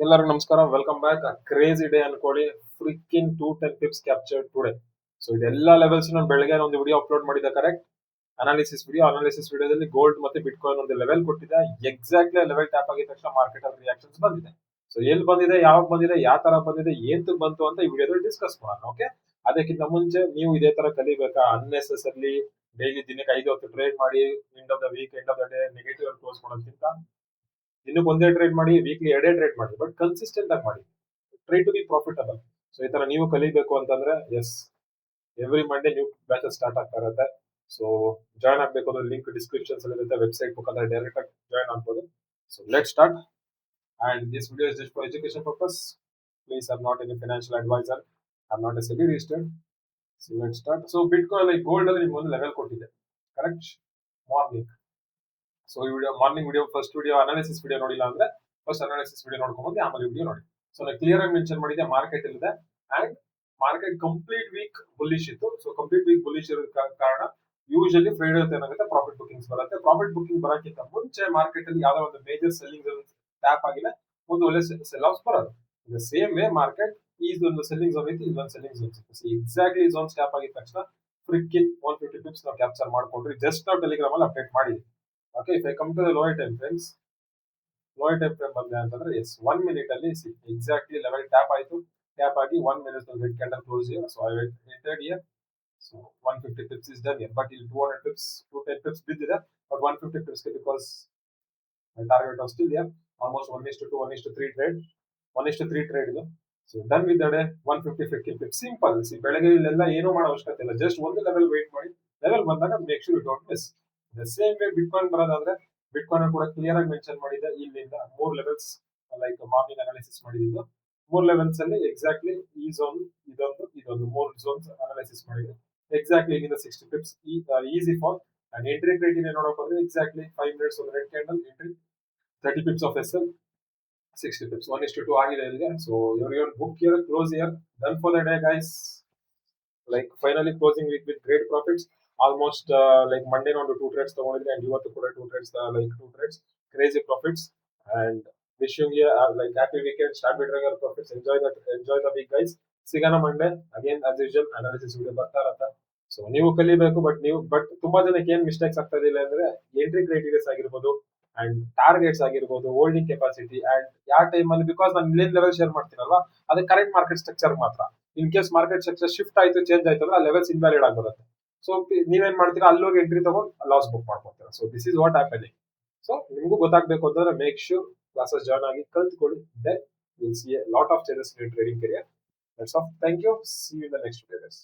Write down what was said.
ಎಲ್ಲರಿಗೂ ನಮಸ್ಕಾರ, welcome back. Crazy day ಅನ್ಕೊಳ್ಳಿ. ಫ್ರಿಕ್ಕಿನ್ 210 ಪಿಪ್ಸ್ ಕ್ಯಾಪ್ಚರ್ ಟುಡೇ. ಸೊ ಇದೆಲ್ಲ ಲೆವೆಲ್ಸ್ ನಾನು ಬೆಳಗ್ಗೆ ಒಂದು ವಿಡಿಯೋ ಅಪ್ಲೋಡ್ ಮಾಡಿದ್ದೆ, ಕರೆಕ್ಟ್? ಅನಾಲಿಸಿಸ್ ವಿಡಿಯೋದಲ್ಲಿ ಗೋಲ್ಡ್ ಮತ್ತೆ ಬಿಟ್ ಕಾಯಿನ್ ಒಂದು ಲೆವೆಲ್ ಕೊಟ್ಟಿದೆ. ಎಕ್ಸಾಕ್ಟ್ಲಿ ಲೆವೆಲ್ ಟ್ಯಾಪ್ ಆಗಿದ ತಕ್ಷಣ ಮಾರ್ಕೆಟ್ ಅಲ್ಲಿ ರಿಯಾಕ್ಷನ್ಸ್ ಬಂದಿದೆ. ಸೊ ಎಲ್ಲಿ ಬಂದಿದೆ, ಯಾವಾಗ ಬಂದಿದೆ, ಯಾವ ತರ ಬಂದಿದೆ, ಏಂತ ಬಂತು ಅಂತ ಈ ವಿಡಿಯೋದಲ್ಲಿ ಡಿಸ್ಕಸ್ ಮಾಡೋಣ. ಓಕೆ, ಅದಕ್ಕಿಂತ ಮುಂಚೆ ನೀವು ಇದೇ ತರ ಕಲಿಬೇಕಾ? ಅನ್ನೆಸೆಸರಿ ಡೈಲಿ ದಿನಕ್ಕೆ 5 ಹೊತ್ತು ಟ್ರೇಡ್ ಮಾಡಿ end of the week, end of the day negative close ಮಾಡೋದಕ್ಕಿಂತ ದಿನಕ್ಕೆ ಒಂದೇ ಟ್ರೇಡ್ ಮಾಡಿ, ವೀಕ್ಲಿ ಎರಡೇ ಟ್ರೇಡ್ ಮಾಡಿ, ಬಟ್ ಕನ್ಸಿಸ್ಟೆಂಟ್ ಆಗಿ ಮಾಡಿ. Try to be profitable. So ಈ ತರ ನೀವು ಕಲಿಬೇಕು ಅಂತಂದ್ರೆ yes, every Monday new batches start ಆಗ್ತಾ ಇರುತ್ತೆ. ಸೊ ಜಾಯ್ನ್ ಆಗ್ಬೇಕು ಅಂದ್ರೆ ಲಿಂಕ್ ಡಿಸ್ಕ್ರಿಪ್ಷನ್ಸ್ ಅಲ್ಲಿ ಇರುತ್ತೆ. ವೆಬ್ಸೈಟ್ ಮುಖಾಂತರ ಡೈರೆಕ್ಟ್ ಆಗಿ ಜಾಯ್ನ್ ಆಗ್ಬೋದು. So let start. And this video is just for education purpose. Please, I am not any financial advisor, I am not a SEBI registered. So let start. So bitcoin gold ಅಲ್ಲಿ ನಿಮ್ಗೆ ಒಂದು level ಕೊಟ್ಟಿದೆ, correct? Morning. So ಈ video morning video, first video analysis video ನೋಡಿಲ್ಲ ಅಂದ್ರೆ first analysis video ನೋಡ್ಕೊಂಡು ಆಮೇಲೆ video ನೋಡಿ. ಸೊ ನಾನು ಕ್ಲಿಯರ್ ಆಗಿ ಮೆನ್ಷನ್ ಮಾಡಿದ್ದೆ ಮಾರ್ಕೆಟ್ ಇಲ್ಲಿದೆ and market complete week bullish ಇತ್ತು. ಸೊ ಕಂಪ್ಲೀಟ್ ವೀಕ್ ಬುಲ್ಲಿಶ್ ಇರೋ ಕಾರಣ ಯೂಶಲಿ ಫ್ರೈಡೆ ಏನಾಗುತ್ತೆ, ಪ್ರಾಫಿಟ್ ಬುಕಿಂಗ್ಸ್ ಬರುತ್ತೆ. ಪ್ರಾಫಿಟ್ ಬುಕಿಂಗ್ ಬರೋಕ್ಕಿಂತ ಮುಂಚೆ ಮಾರ್ಕೆಟ್ ಅಲ್ಲಿ ಯಾವ್ದೋ ಒಂದು ಮೇಜರ್ ಸೆಲ್ಲಿಂಗ್ ಟ್ಯಾಪ್ ಆಗಿದೆ, ಒಂದು ಒಳ್ಳೆ ಸೆಲ್ ಆಫ್ಸ್ ಬರೋದು. The same way market is ಒಂದು ಸೆಲ್ಲಿಂಗ್ ಝೋನ್ ಐತಿ, ಇದೊಂದು ಸೆಲ್ಲಿಂಗ್ ಝೋನ್ ಐತಿ. ಎಕ್ಸಾಕ್ಟ್ಲಿ ಝೋನ್ ಟ್ಯಾಪ್ ಆಗಿದ ತಕ್ಷಣ ಫ್ರಿಕ್ಕಿನ್ 150 ಪಿಪ್ಸ್ ನಾವು ಕ್ಯಾಪ್ಚರ್ ಮಾಡ್ಕೊಂಡ್ರಿ. ಜಸ್ಟ್ ನಾವು ಟೆಲಿಗ್ರಾಮ್ ಅಲ್ಲಿ ಅಪ್ಡೇಟ್ ಮಾಡಿದ್ವಿ. Okay, if I come to the lower time frames, lower time frame ಬಂದೆ ಅಂತಂದ್ರೆ ಎಸ್ 1 ಮಿನಿಟ್ ಅಲ್ಲಿ ಎಕ್ಸಾಕ್ಟ್ಲಿ ಲೆವೆಲ್ ಟ್ಯಾಪ್ ಆಯ್ತು. ಟ್ಯಾಪ್ ಆಗಿ 1 minute red candle close here. So I entered here. So 150 pips is done here, but ಇಲ್ಲಿ 200 pips 210 pips ಬಿದ್ದಿದೆ, but 150 pips because my target was still here. Almost 1:2 1:3 trade, 1:3 trade ಇದು. So done with the day 150 50 pips. Simple. ಬೆಳಗ್ಗೆ ಇಲ್ಲೆಲ್ಲ ಏನೂ ಮಾಡೋ ಅವಶ್ಯಕತೆ ಇಲ್ಲ, just ಒಂದು ಲೆವೆಲ್ ವೇಟ್ ಮಾಡಿ. ಲೆವೆಲ್ ಬಂದಾಗ make sure you don't miss. The same way bitcoin ಬರೋದಾದ್ರೆ ಬಿಟ್ ಕಾಯಿನ್ ಕೂಡ ಕ್ಲಿಯರ್ ಆಗಿ ಮೆನ್ಷನ್ ಮಾಡಿದೆ. ಇಲ್ಲಿಂದ 3 ಲೆವೆಲ್ಸ್ ಲೈಕ್ ಮಾರ್ನಿಂಗ್ ಅನಾಲಿಸಿಸ್ ಮಾಡಿದ್ದು. 3 ಲೆವೆಲ್ಸ್ ಅಲ್ಲಿ ಎಕ್ಸಾಕ್ಟ್ಲಿ ಈ ಝೋನ್, ಇದೊಂದು 3 ಝೋನ್ಸ್ ಅನಾಲಿಸಿಸ್ ಮಾಡಿದೆ. ಎಕ್ಸಾಕ್ಟ್ಲಿ ಇಲ್ಲಿಂದ 60 pips easy fall. And entry criteria ನೋಡಕ್ ಹೋದ್ರೆ ಎಕ್ಸಾಕ್ಟ್ಲಿ 5 ಮಿನಿಟ್ಸ್ ಒಂದು red candle entry, 30 pips of S L, 60 pips, 1:2 ಆಗಿದೆ ಇಲ್ಲಿಗೆ. ಸೊ ಇವರ್ book here, close here, done for the day guys. Like finally closing week with great profits. Almost like Monday ಒಂದು 2 trades ತಗೊಂಡಿದ್ರಿ and ಇವತ್ತು ಕೂಡ 2 trades, like 2 trades, crazy profits. And wishing you like happy weekend. Start ಬಿಟ್ರೆ profits. Enjoy the week guys. ಸಿಗೋಣ Monday again as usual. Analysis video ಬರ್ತಾ ಇರತ್ತೆ. So ನೀವು ಕಲಿಬೇಕು, ಬಟ್ ತುಂಬಾ ಜನಕ್ಕೆ ಏನ್ ಮಿಸ್ಟೇಕ್ಸ್ ಆಗ್ತಾ ಇಲ್ಲ ಅಂದ್ರೆ ಎಂಟ್ರಿ ಕ್ರೈಟೀರಿಯಾಸ್ ಆಗಿರ್ಬೋದು ಅಂಡ್ ಟಾರ್ಗೆಟ್ಸ್ ಆಗಿರ್ಬೋದು, ಹೋಲ್ಡಿಂಗ್ ಕೆಪಾಸಿಟಿ ಅಂಡ್ ಯಾವ ಟೈಮ್ ಅಲ್ಲಿ, ಬಿಕಾಸ್ ನಾನು ಇಲ್ಲೇನ್ ಲೆವೆಲ್ ಶೇರ್ ಮಾಡ್ತೀನಲ್ವಾ, ಅದು ಕರೆಂಟ್ ಮಾರ್ಕೆಟ್ ಸ್ಟ್ರಕ್ಚರ್ ಮಾತ್ರ. In case market structure shift ಆಯ್ತು, ಚೇಂಜ್ ಆಯ್ತು ಅಂದ್ರೆ ಆ ಲೆವೆಲ್ಸ್ ಇನ್ವ್ಯಾಲಿಡ್ ಆಗಿರುತ್ತೆ. ಸೊ ನೀವೇನ್ ಮಾಡ್ತೀರಾ, ಅಲ್ಲೋಗಿ ಎಂಟ್ರಿ ತಗೊಂಡು ಲಾಸ್ ಬುಕ್ ಮಾಡ್ಕೊತೀರಾ. So this is what happening. So ನಿಮಗೂ ಗೊತ್ತಾಗಬೇಕು ಅಂತಂದ್ರೆ ಮೇಕ್ ಶ್ಯೂರ್ ಕ್ಲಾಸಸ್ ಜಾಯ್ನ್ ಆಗಿ ಕಲ್ತ್ಕೊಳ್ಳಿ. Then will see a lot of changes in trading career. That's all. Thank you. See you in the next videos.